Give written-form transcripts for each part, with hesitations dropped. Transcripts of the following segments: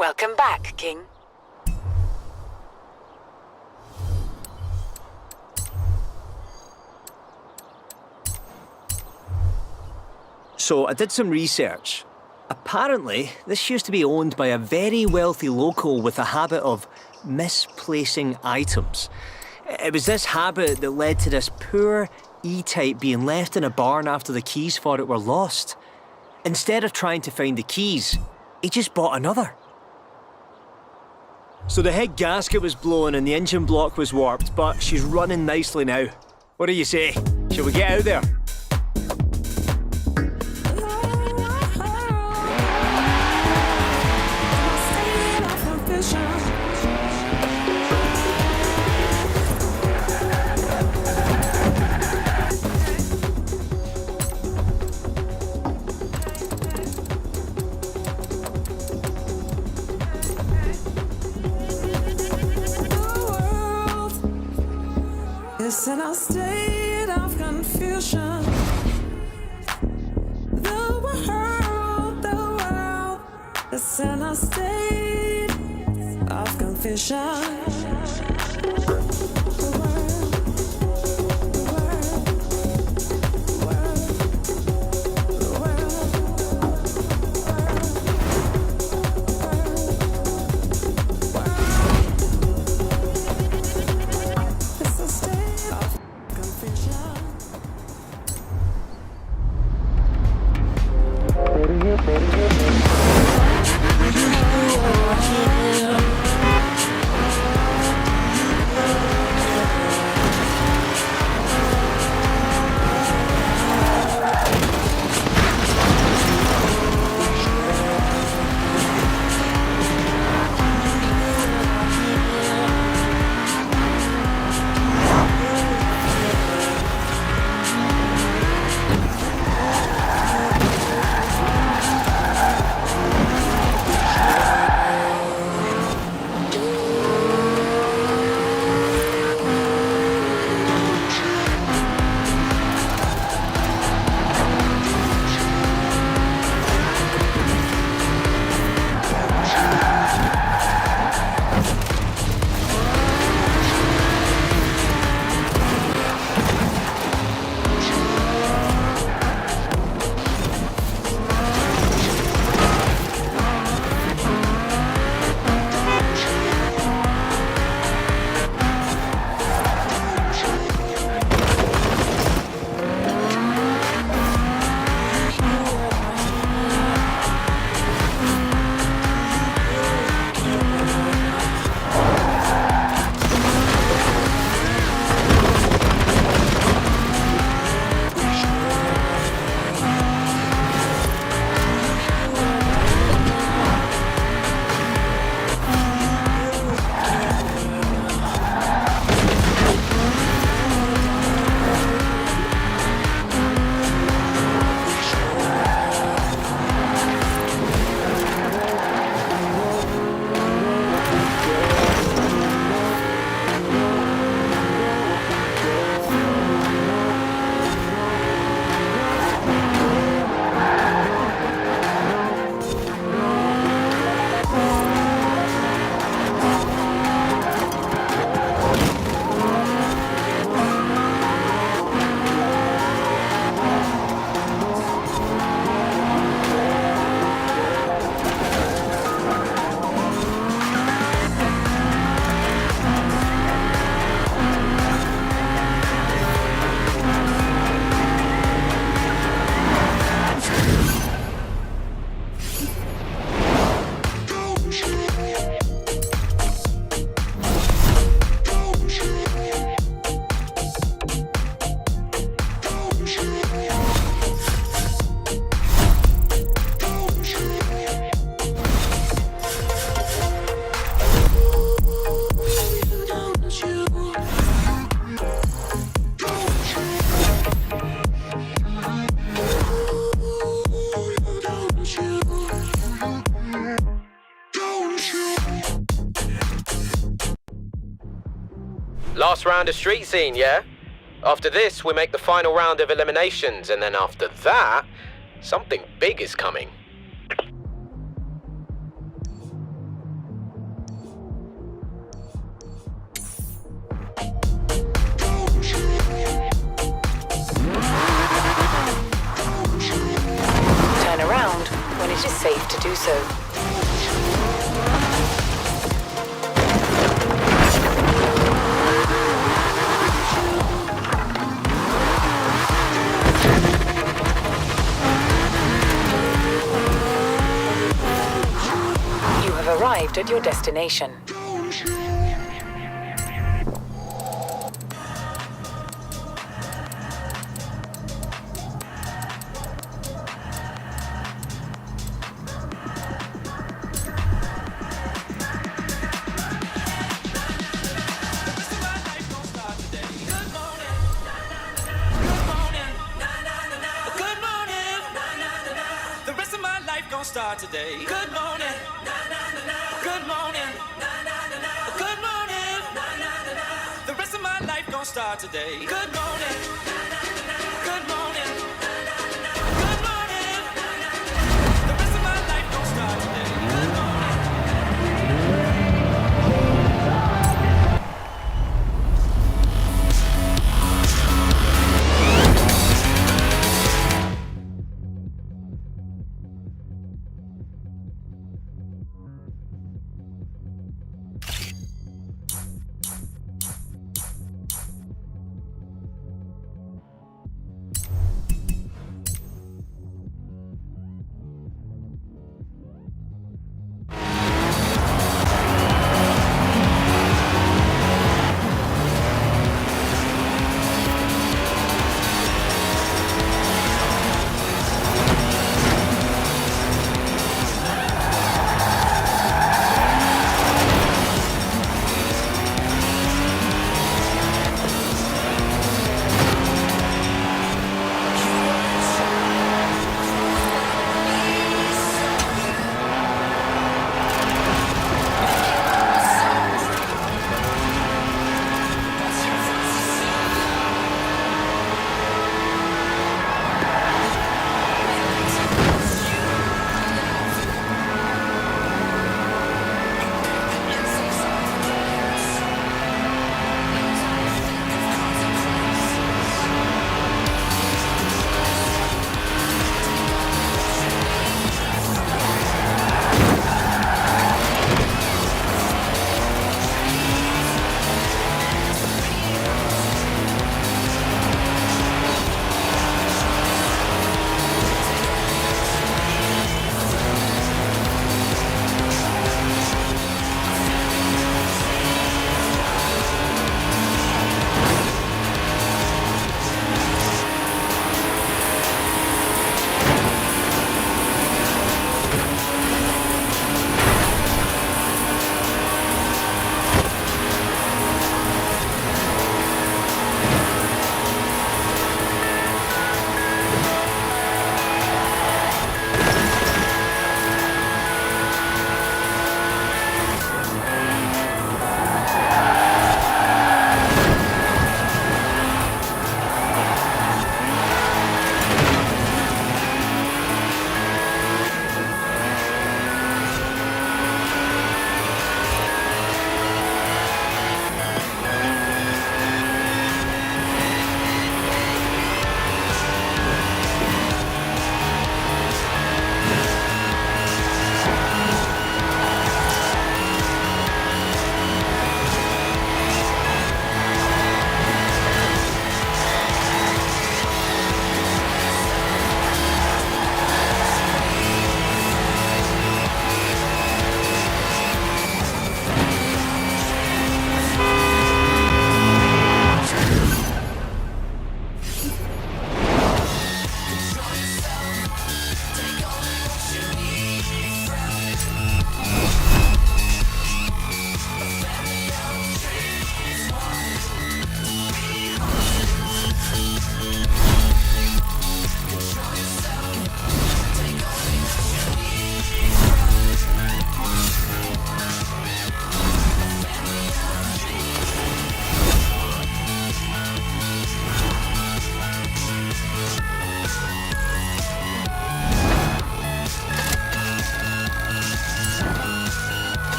Welcome back, King. So I did some research. Apparently, this used to be owned by a very wealthy local with a habit of misplacing items. It was this habit that led to this poor E-Type being left in a barn after the keys for it were lost. Instead of trying to find the keys, he just bought another. So the head gasket was blown and the engine block was warped, but she's running nicely now. What do you say? Shall we get out there? It's in a state of confusion. The world is in a state of confusion. Last round of street scene, yeah? After this, we make the final round of eliminations, and then after that, something big is coming. to do so. You have arrived at your destination. Start today. Good morning. Good morning. Good morning. The rest of my life gon' start today. Good morning. Good morning. Good morning. The rest of my life gon' start today. Good morning.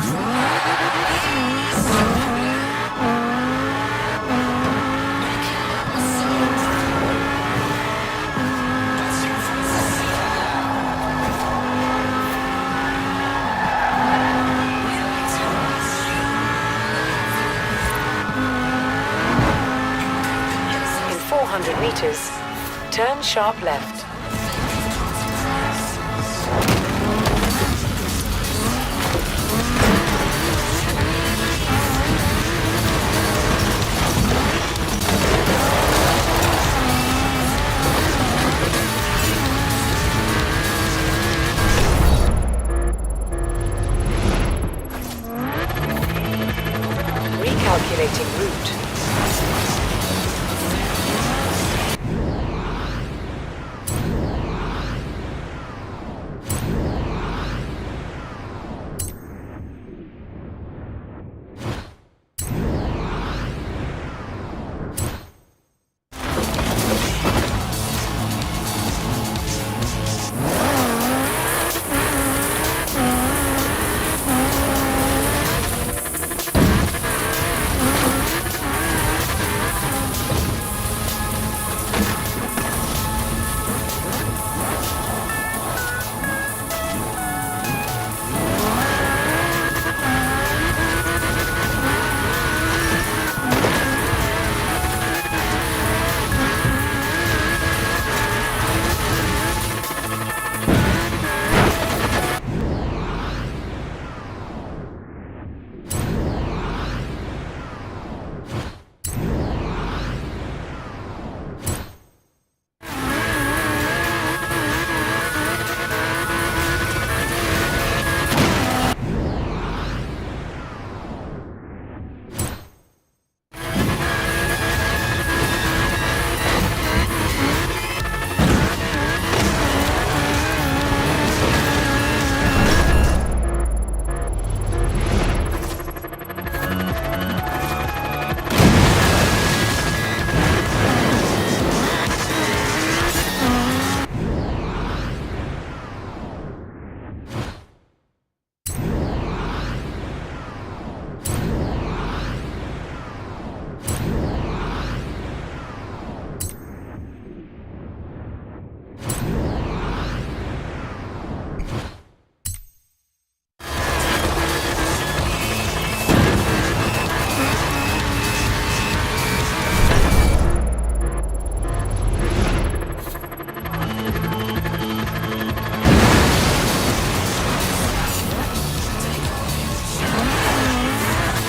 In 400 meters, turn sharp left. Recalculating route.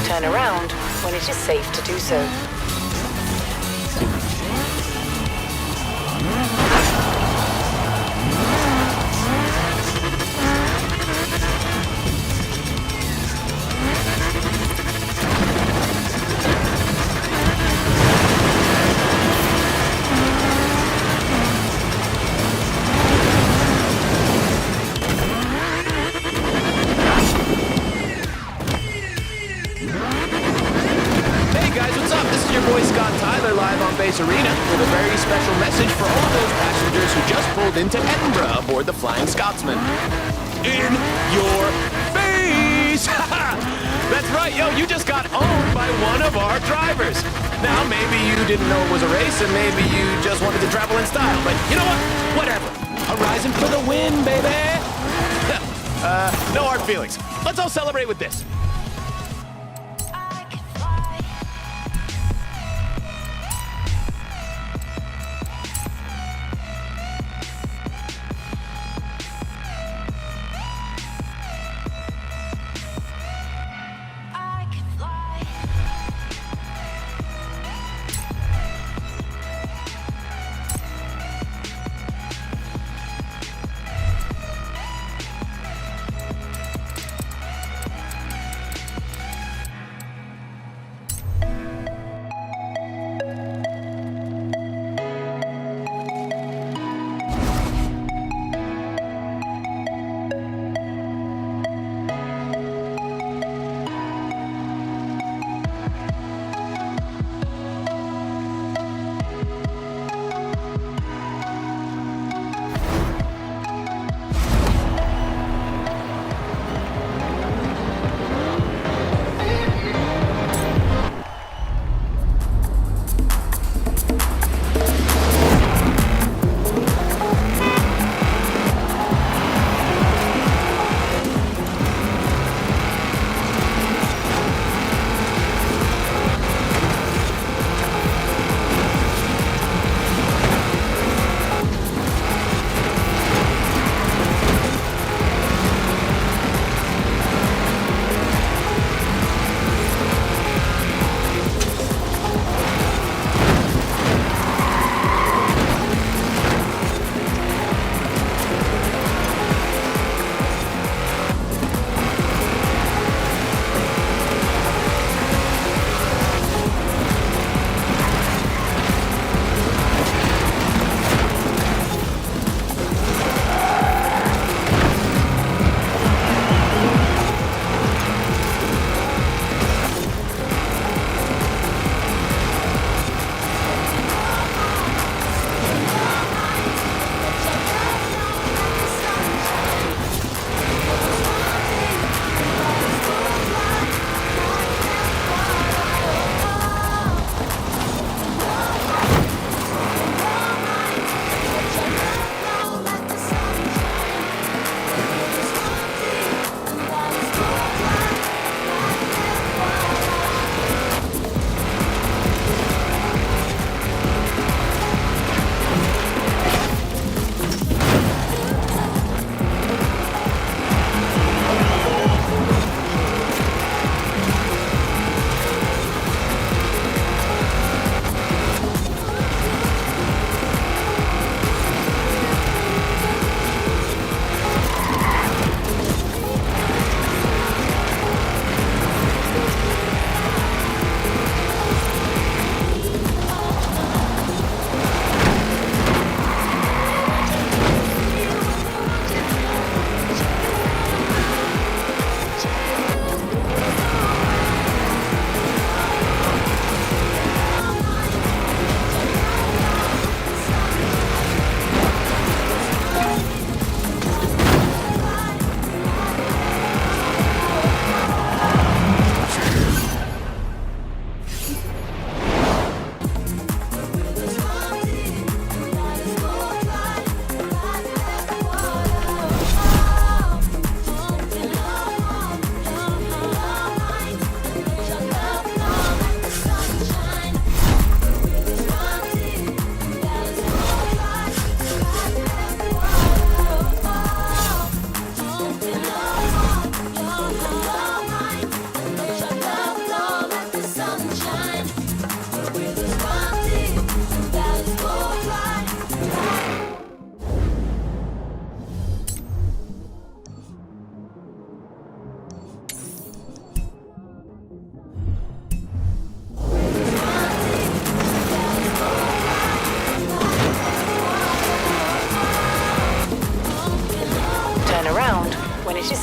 Turn around when it is safe to do so. Arena with a very special message for all those passengers who just pulled into Edinburgh aboard the Flying Scotsman. In your face! That's right, yo, you just got owned by one of our drivers. Now, maybe you didn't know it was a race, and maybe you just wanted to travel in style, but you know what? Whatever. Horizon for the win, baby! No hard feelings. Let's all celebrate with this.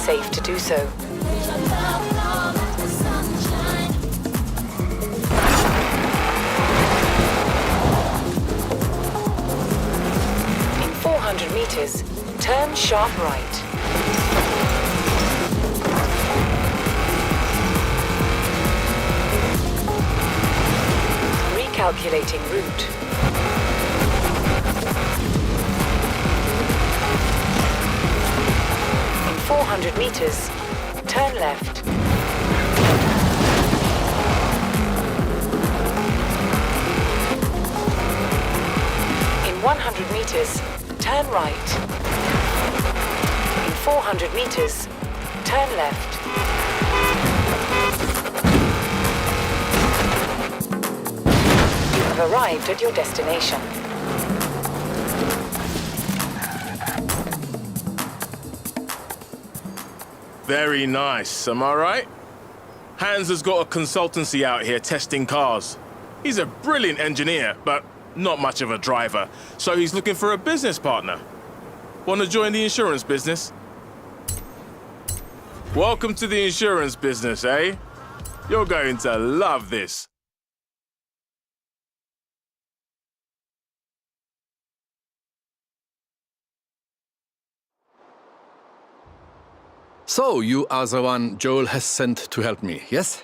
safe to do so. In 400 meters, turn sharp right. Recalculating route. In 400 meters, turn left. In 100 meters, turn right. In 400 meters, turn left. You have arrived at your destination. Very nice, am I right? Hans has got a consultancy out here testing cars. He's a brilliant engineer, but not much of a driver, so he's looking for a business partner. Want to join the insurance business? Welcome to the insurance business, eh? You're going to love this. So, you are the one Joel has sent to help me, yes?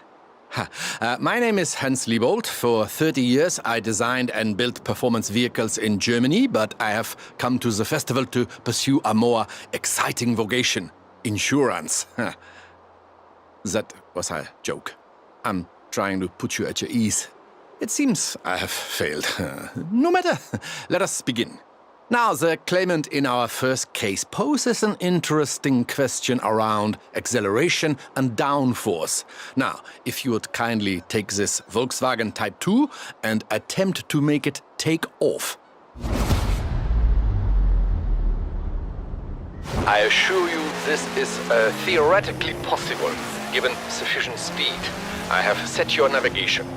My name is Hans Liebold. For 30 years, I designed and built performance vehicles in Germany, but I have come to the festival to pursue a more exciting vocation, insurance. That was a joke. I'm trying to put you at your ease. It seems I have failed. No matter, let us begin. Now, the claimant in our first case poses an interesting question around acceleration and downforce. Now, if you would kindly take this Volkswagen Type 2 and attempt to make it take off. I assure you this is theoretically possible, given sufficient speed. I have set your navigation.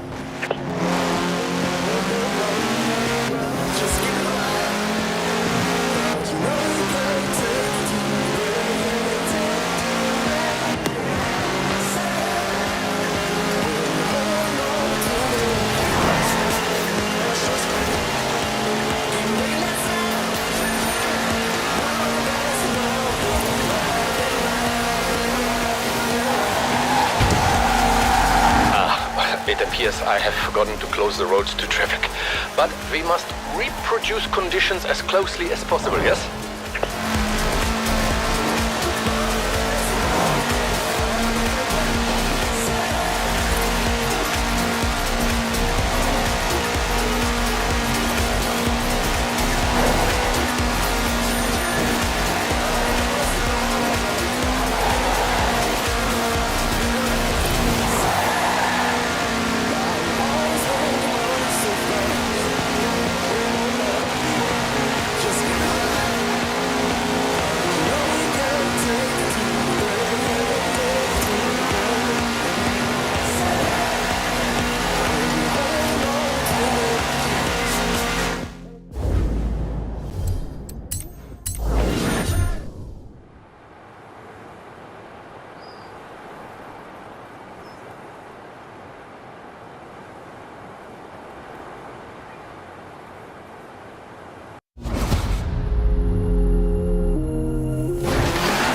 It appears I have forgotten to close the roads to traffic. But we must reproduce conditions as closely as possible, yes?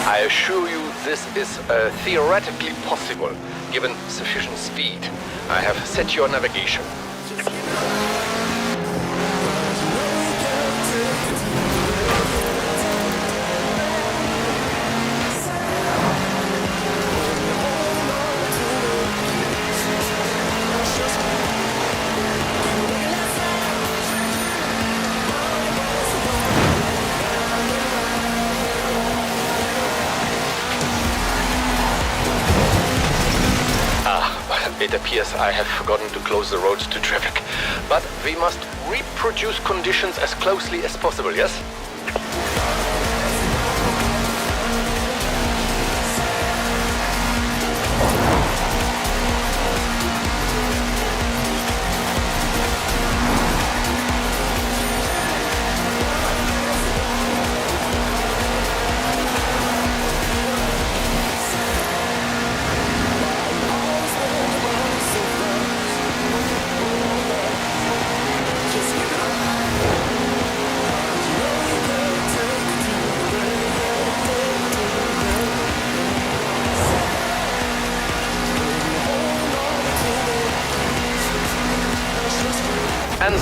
I assure you this is theoretically possible, given sufficient speed. I have set your navigation. It appears I have forgotten to close the roads to traffic. But we must reproduce conditions as closely as possible, yes?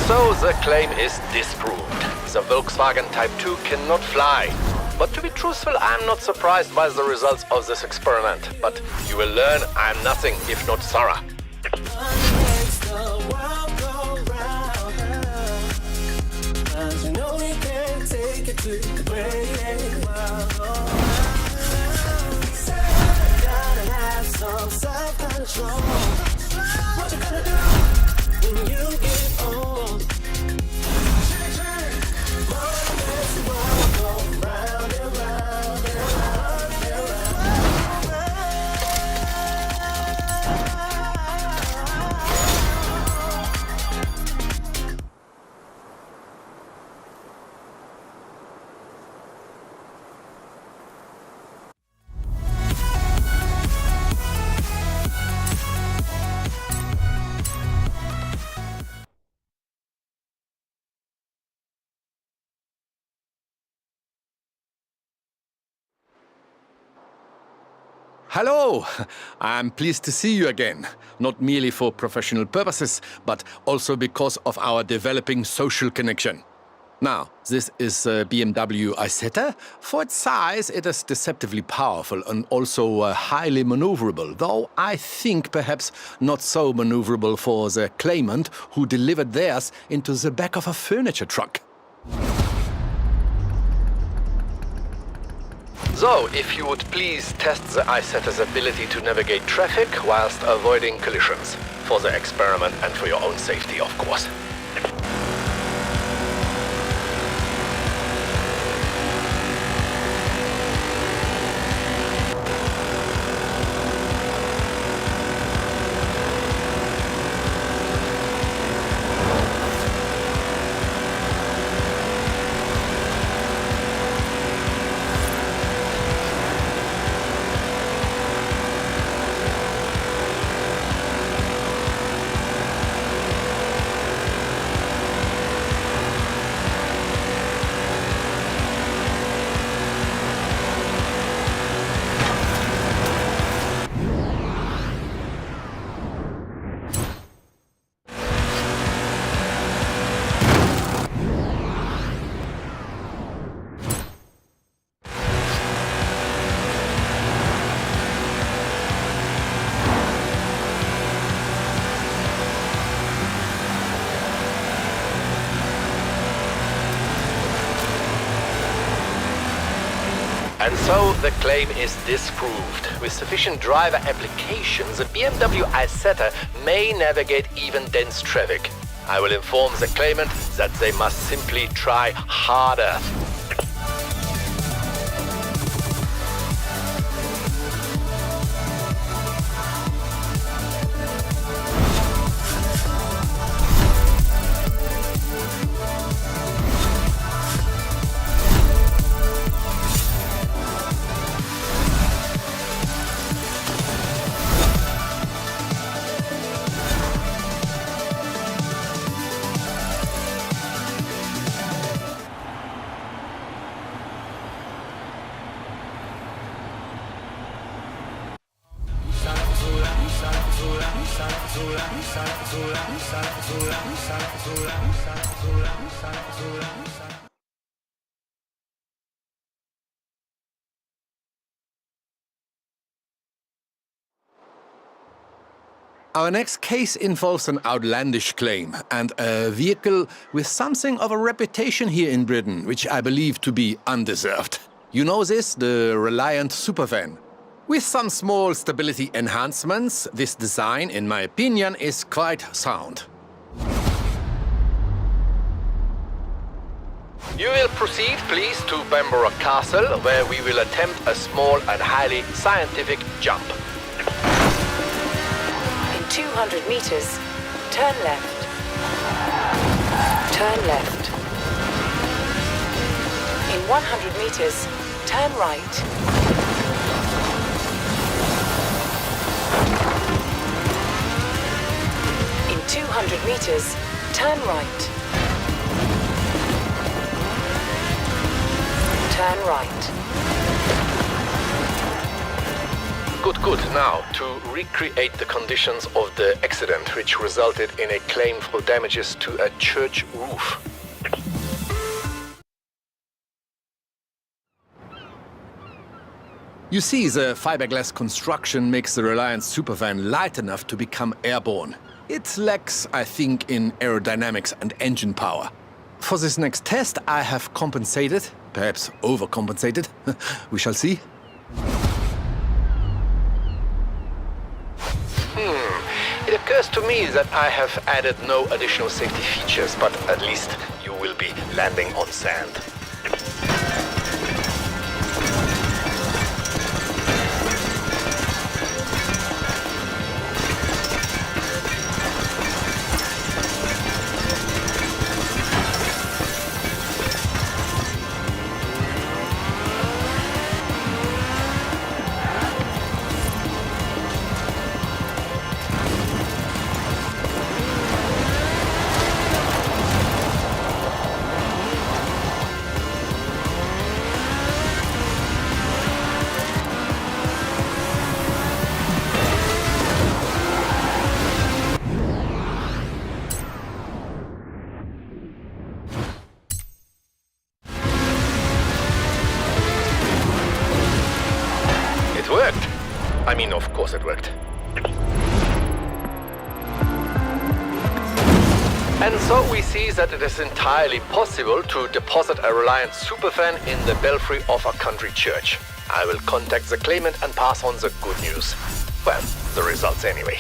so the claim is disproved. The Volkswagen Type 2 cannot fly. But to be truthful, I'm not surprised by the results of this experiment. But you will learn I'm nothing if not thorough. Makes the world go round. 'Cause you know we can take it to the great world. So you gotta have some self-control. What you gonna do when you get old? More makes the world go round and round and round and round. Hello! I'm pleased to see you again. Not merely for professional purposes, but also because of our developing social connection. Now, this is a BMW Isetta. For its size, it is deceptively powerful and also highly maneuverable, though I think perhaps not so maneuverable for the claimant who delivered theirs into the back of a furniture truck. So, if you would please test the Isetta's ability to navigate traffic whilst avoiding collisions. For the experiment and for your own safety, of course. And so the claim is disproved. With sufficient driver application, the BMW Isetta may navigate even dense traffic. I will inform the claimant that they must simply try harder. Our next case involves an outlandish claim and a vehicle with something of a reputation here in Britain, which I believe to be undeserved. You know this, the Reliant Supervan. With some small stability enhancements, this design, in my opinion, is quite sound. You will proceed, please, to Bamborough Castle, where we will attempt a small and highly scientific jump. In 200 meters, turn left. Turn left. In 100 meters, turn right. In 200 meters, turn right. Turn right. Good. Now, to recreate the conditions of the accident which resulted in a claim for damages to a church roof. You see, the fiberglass construction makes the Reliance Superfan light enough to become airborne. It lacks, I think, in aerodynamics and engine power. For this next test, I have compensated, perhaps overcompensated. We shall see. It occurs to me that I have added no additional safety features, but at least you will be landing on sand. Worked. I mean, of course it worked. And so we see that it is entirely possible to deposit a Reliance Superfan in the belfry of a country church. I will contact the claimant and pass on the good news. Well, the results anyway.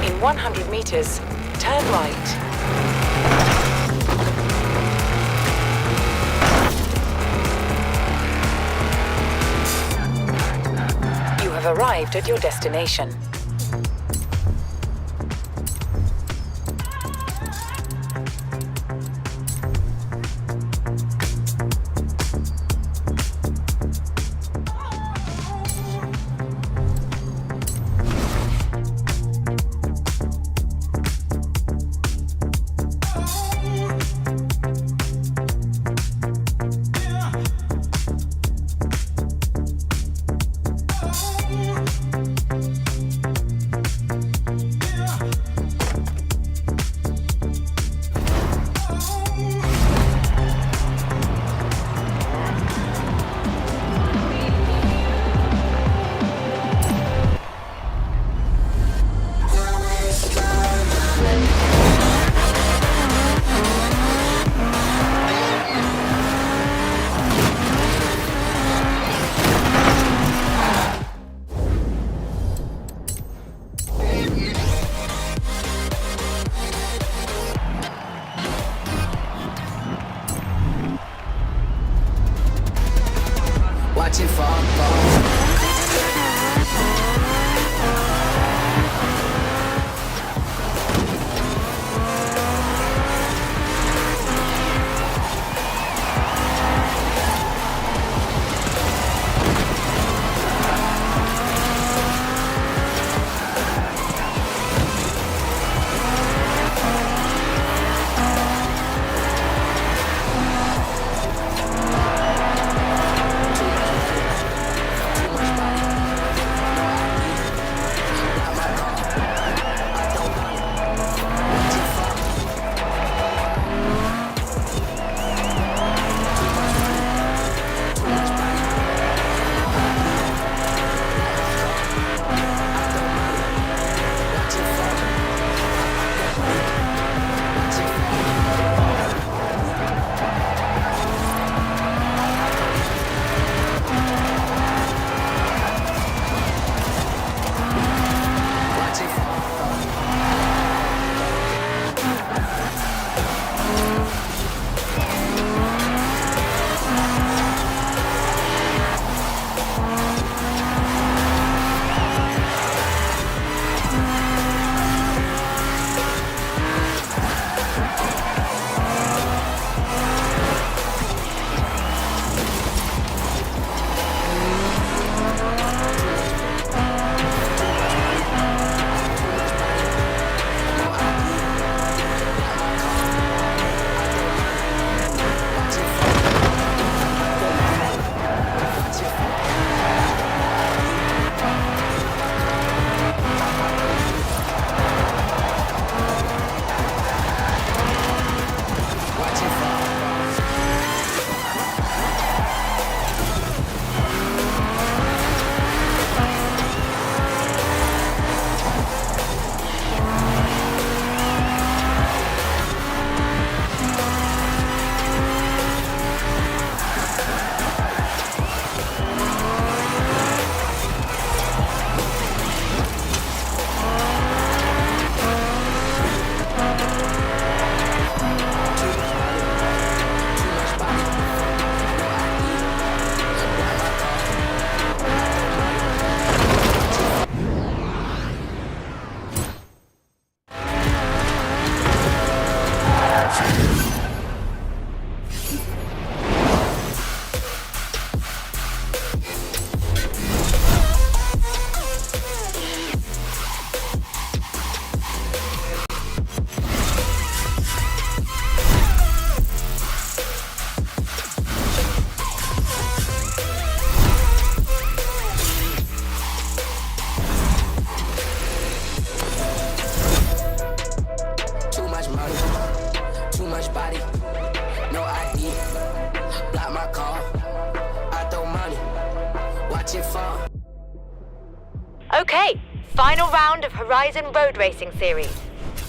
In 100 meters, turn right. You have arrived at your destination. Watch it fall. Too much money, too much body, no ID. Block my call, I throw money, watch it fall. Okay, final round of Horizon Road Racing Series.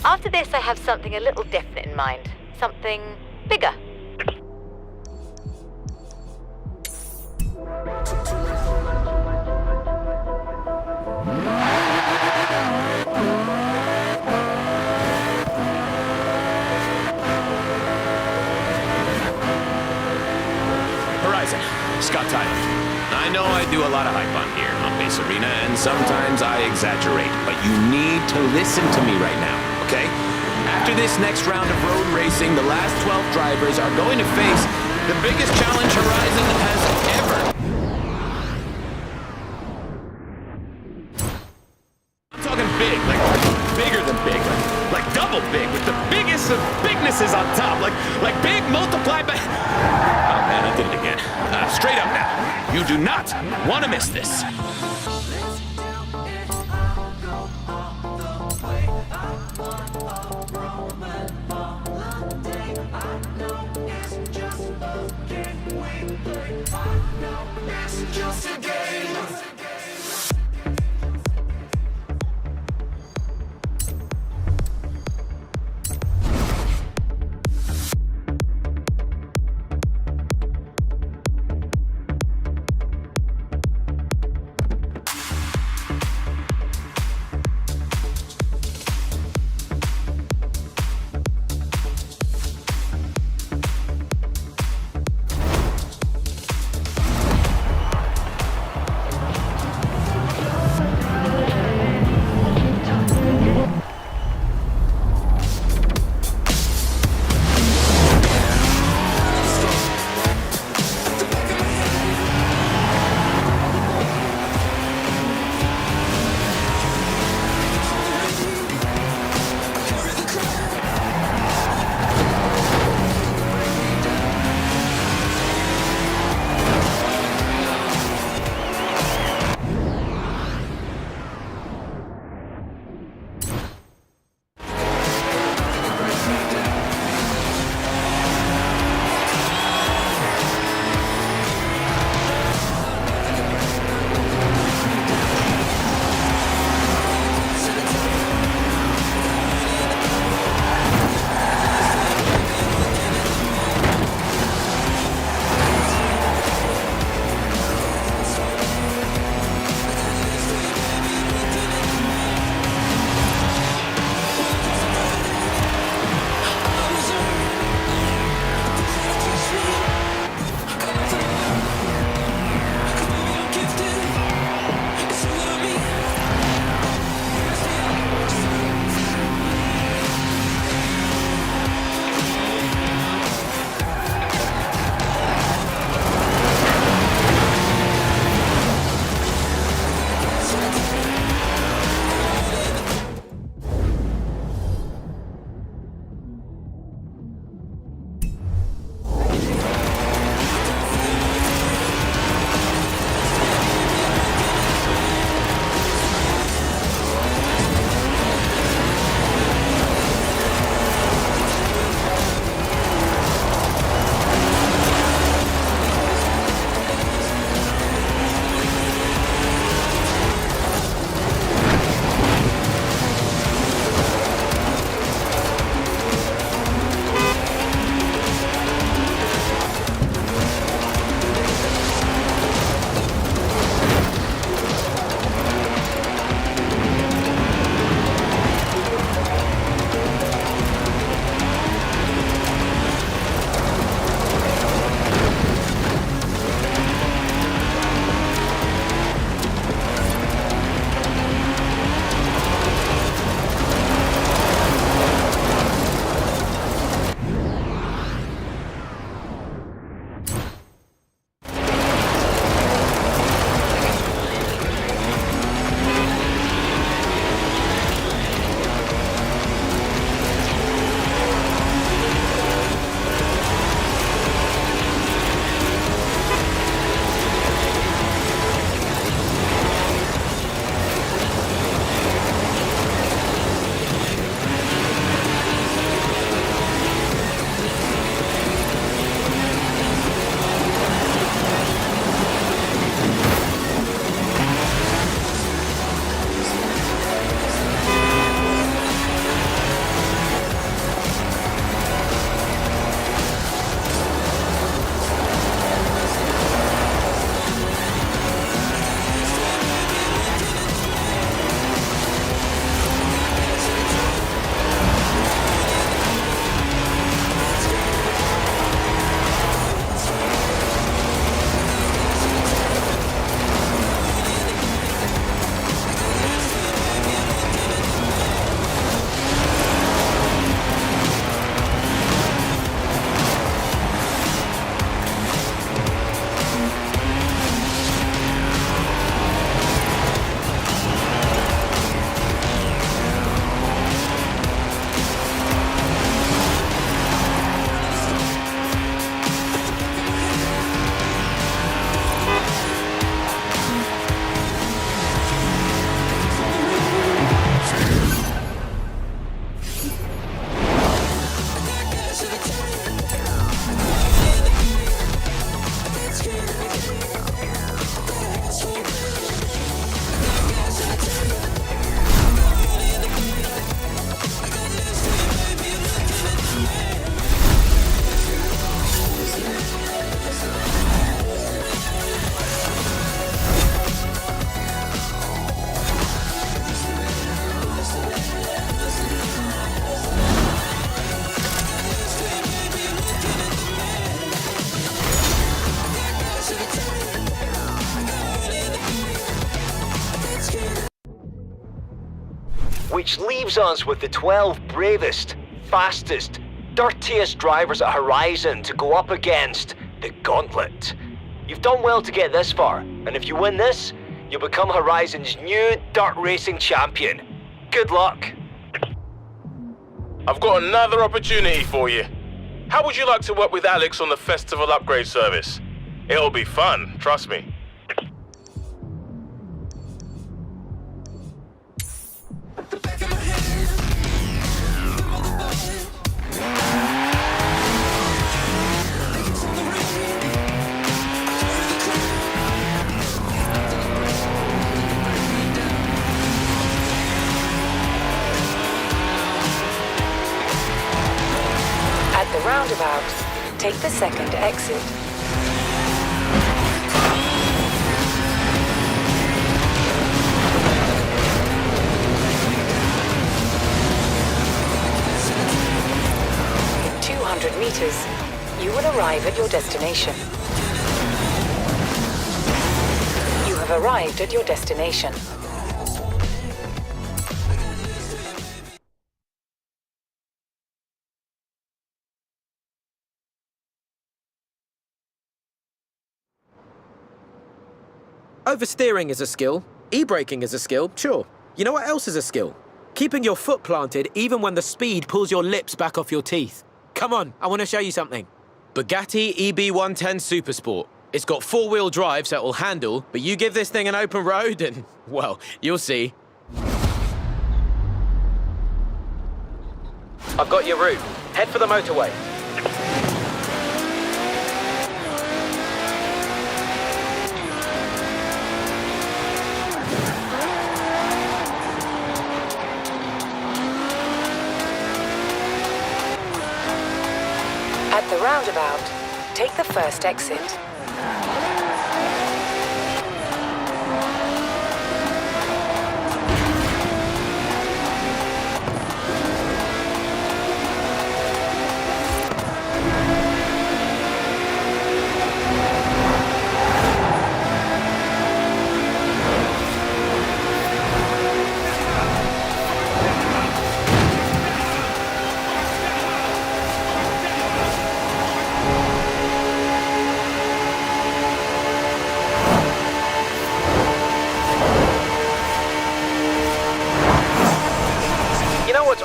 After this, I have something a little different in mind. Something bigger. Horizon, Scott Tyler. I know I do a lot of hype on here on Base Arena, and sometimes I exaggerate, but you need to listen to me right now, okay? After this next round of road racing, the last 12 drivers are going to face the biggest challenge Horizon has ever. I'm talking big, like bigger than big, like double big, with the biggest of bignesses on top, like big multiplied by... Oh man, I did it again. Straight up now. You do not want to miss this. which leaves us with the 12 bravest, fastest, dirtiest drivers at Horizon to go up against the Gauntlet. You've done well to get this far, and if you win this, you'll become Horizon's new dirt racing champion. Good luck. I've got another opportunity for you. How would you like to work with Alex on the festival upgrade service? It'll be fun, trust me. At the roundabout, take the second exit. In 200 meters, you will arrive at your destination. You have arrived at your destination. Oversteering is a skill. E-braking is a skill, sure. You know what else is a skill? Keeping your foot planted even when the speed pulls your lips back off your teeth. Come on, I want to show you something. Bugatti EB110 Supersport. It's got four-wheel drive so it will handle, but you give this thing an open road and, well, you'll see. I've got your route. Head for the motorway. At the roundabout, take the first exit.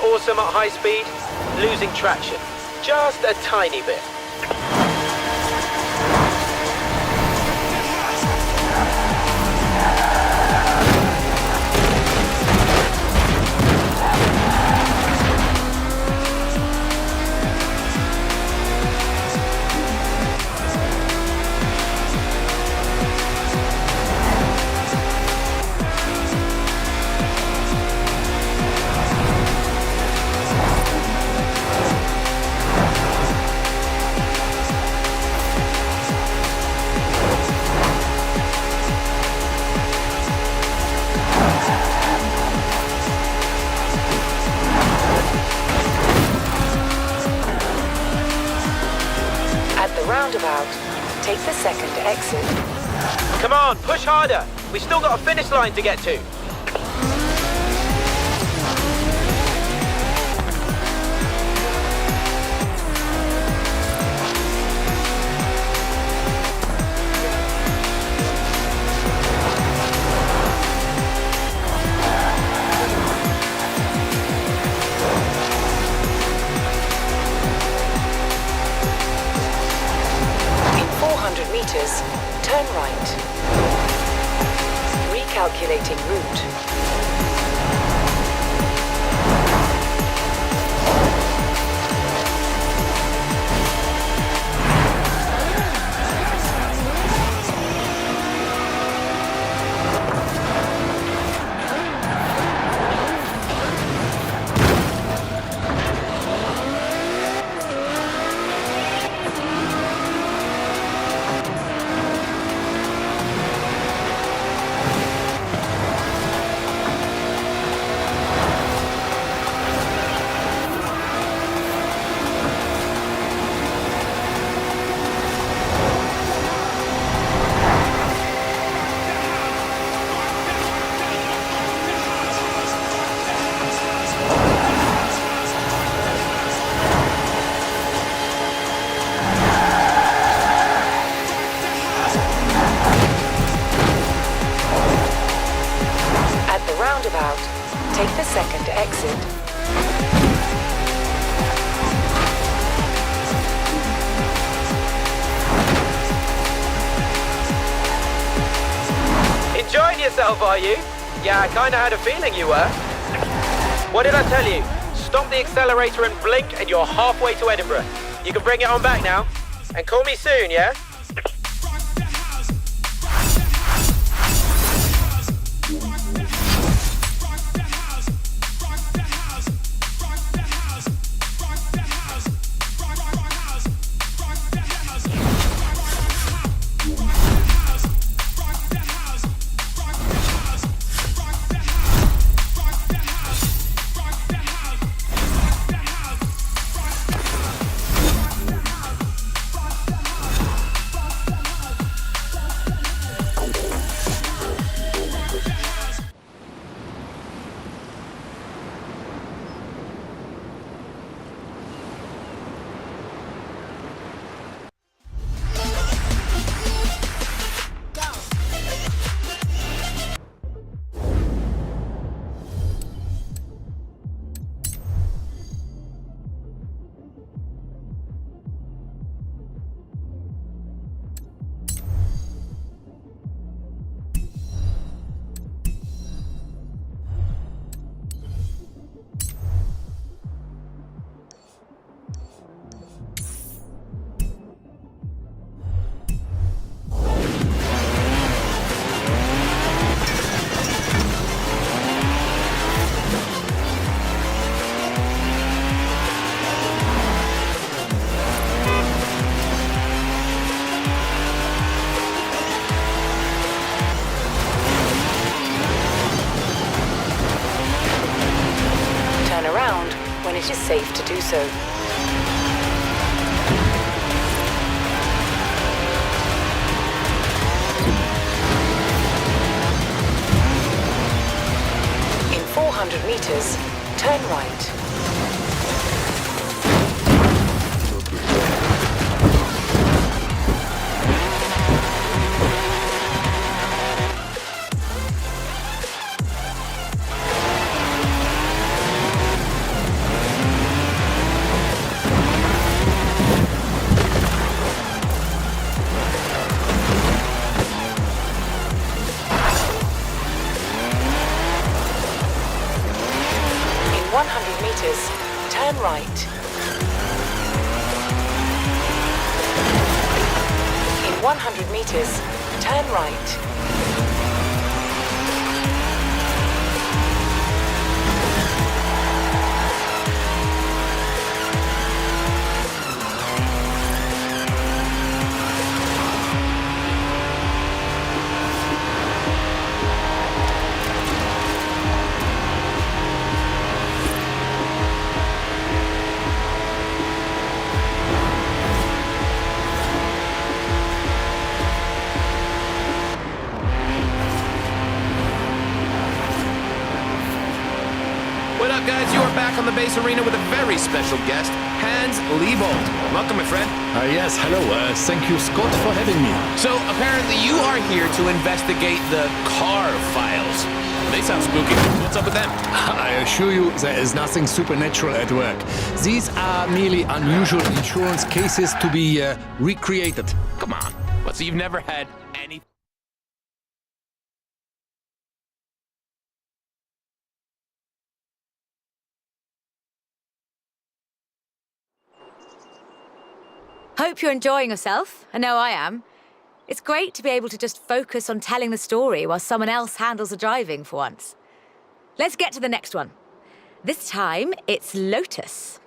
Awesome at high speed, losing traction. Just a tiny bit. Roundabout, take the second exit. Come on, push harder. We've still got a finish line to get to. Meters, turn right. Recalculating route. yourself, are you? Yeah, I kinda had a feeling you were. What did I tell you? Stop the accelerator and blink and you're halfway to Edinburgh. You can bring it on back now. And call me soon, yeah? When it is safe to do so. In 400 meters, turn right. Turn right. In 100 meters, turn right. What up, guys? You are back on the base arena with a very special guest, Hans Liebold. Welcome, my friend. Yes, hello. Thank you, Scott, for having me. So, apparently you are here to investigate the car files. They sound spooky. What's up with them? I assure you, there is nothing supernatural at work. These are merely unusual insurance cases to be recreated. Come on. What, so you've never had any... Hope you're enjoying yourself. I know I am. It's great to be able to just focus on telling the story while someone else handles the driving for once. Let's get to the next one. This time, it's Lotus.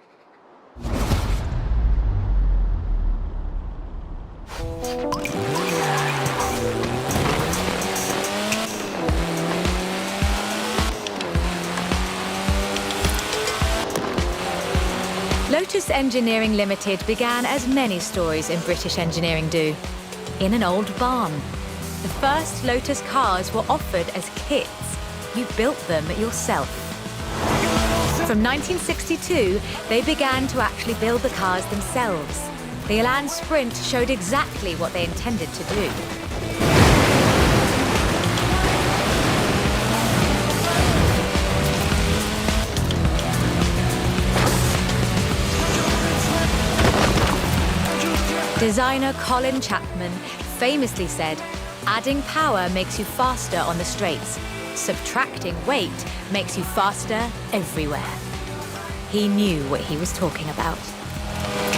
Lotus Engineering Limited began as many stories in British engineering do, in an old barn. The first Lotus cars were offered as kits. You built them yourself. From 1962, they began to actually build the cars themselves. The Elan Sprint showed exactly what they intended to do. Designer Colin Chapman famously said, Adding power makes you faster on the straights. Subtracting weight makes you faster everywhere. He knew what he was talking about.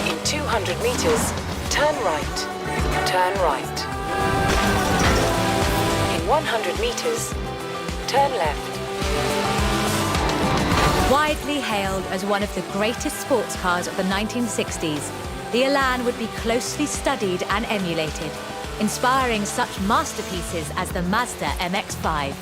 In 200 meters, turn right. Turn right. In 100 meters, turn left. Widely hailed as one of the greatest sports cars of the 1960s, the Elan would be closely studied and emulated, inspiring such masterpieces as the Mazda MX-5.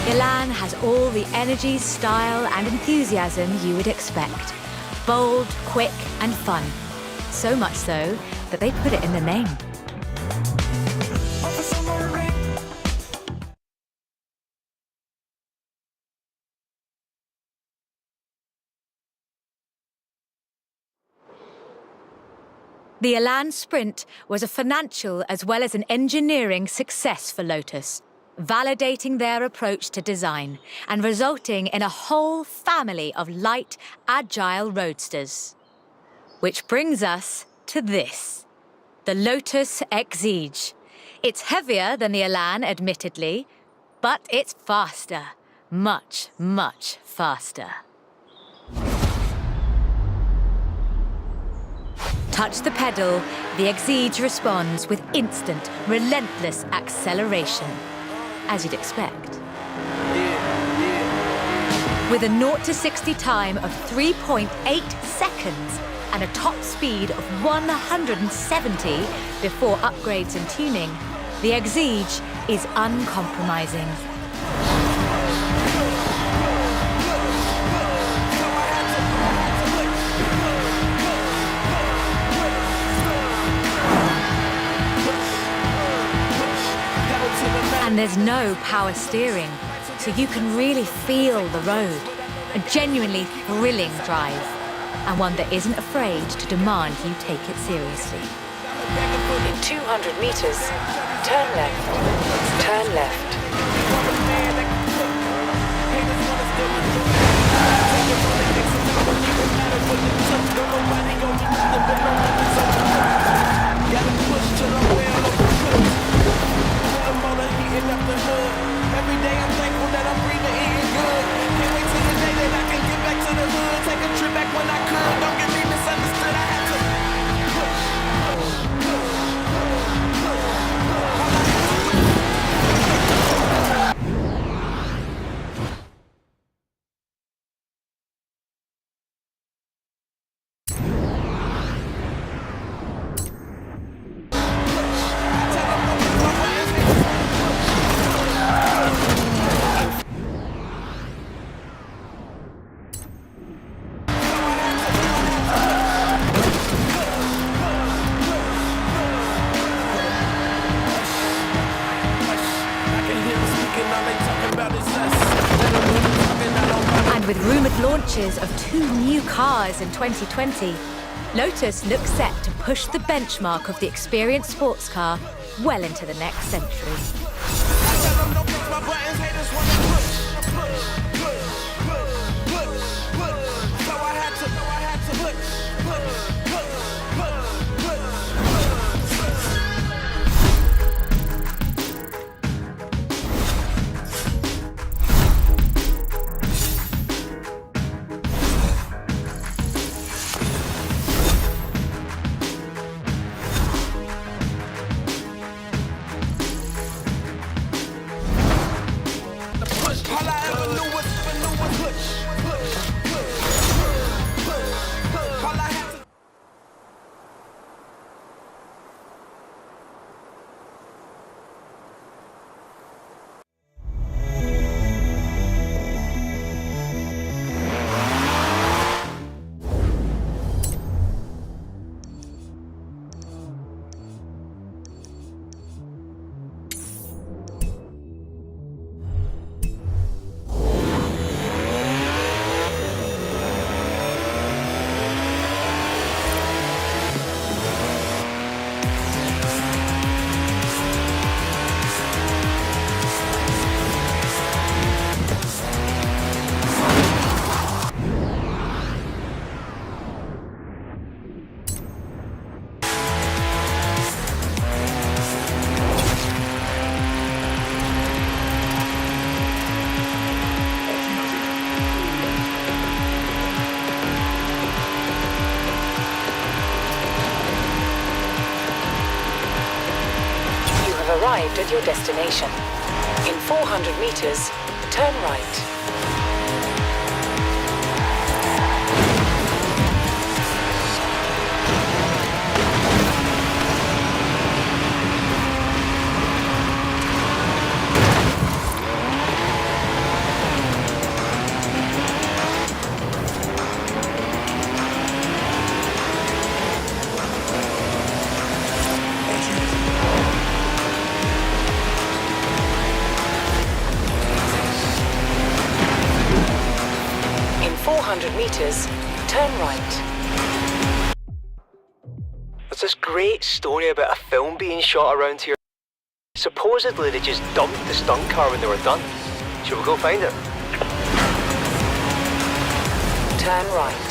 Elan has all the energy, style, and enthusiasm you would expect. Bold, quick, and fun. So much so that they put it in the name. The Elan Sprint was a financial as well as an engineering success for Lotus, validating their approach to design and resulting in a whole family of light, agile roadsters. Which brings us to this, the Lotus Exige. It's heavier than the Elan, admittedly, but it's faster. Much, much faster. Touch the pedal, the Exige responds with instant, relentless acceleration, as you'd expect. With a 0 to 60 time of 3.8 seconds and a top speed of 170 before upgrades and tuning, the Exige is uncompromising. And there's no power steering, so you can really feel the road. A genuinely thrilling drive, and one that isn't afraid to demand you take it seriously. In 200 meters, turn left. Turn left. Every day I'm thankful that I'm breathing, eating good. Can't wait till the day that I can get back to the hood. Take a trip back when I could. Don't get me misunderstood. I had to With rumoured launches of 2 new cars in 2020, Lotus looks set to push the benchmark of the experienced sports car well into the next century. arrived at your destination. In 400 meters, turn right. In 400 meters, turn right. There's this great story about a film being shot around here. Supposedly they just dumped the stunt car when they were done. Shall we go find it? Turn right.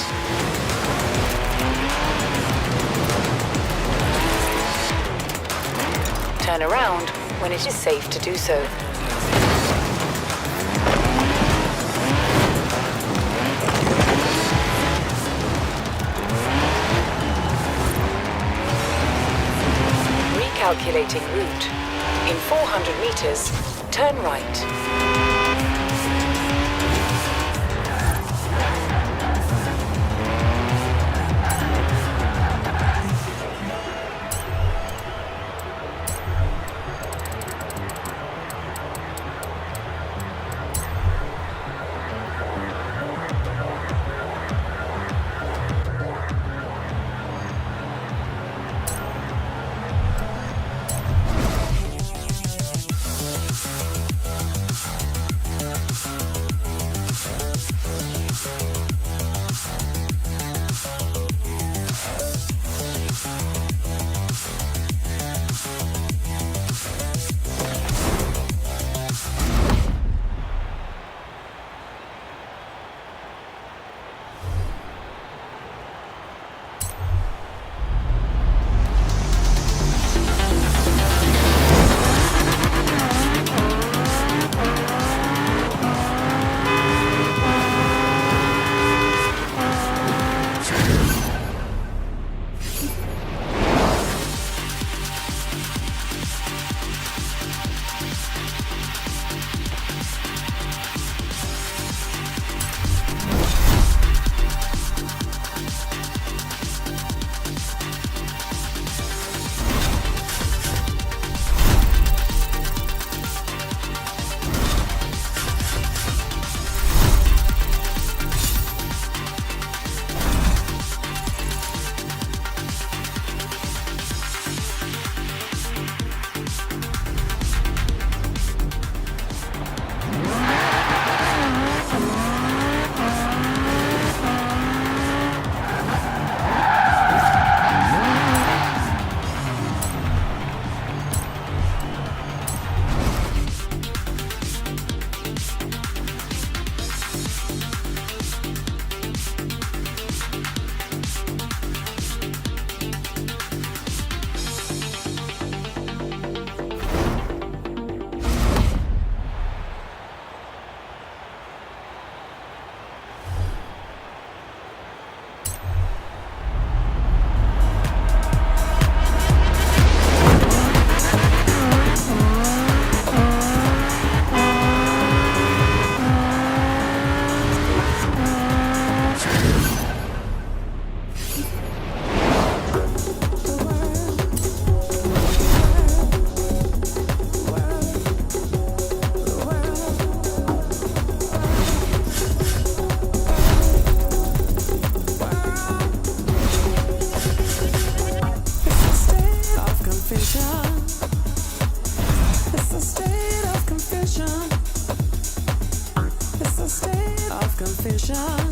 Turn around when it is safe to do so. Recalculating route. In 400 meters, turn right. Confusion.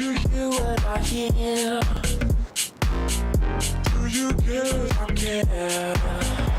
you hear what I hear? Do you care if I care?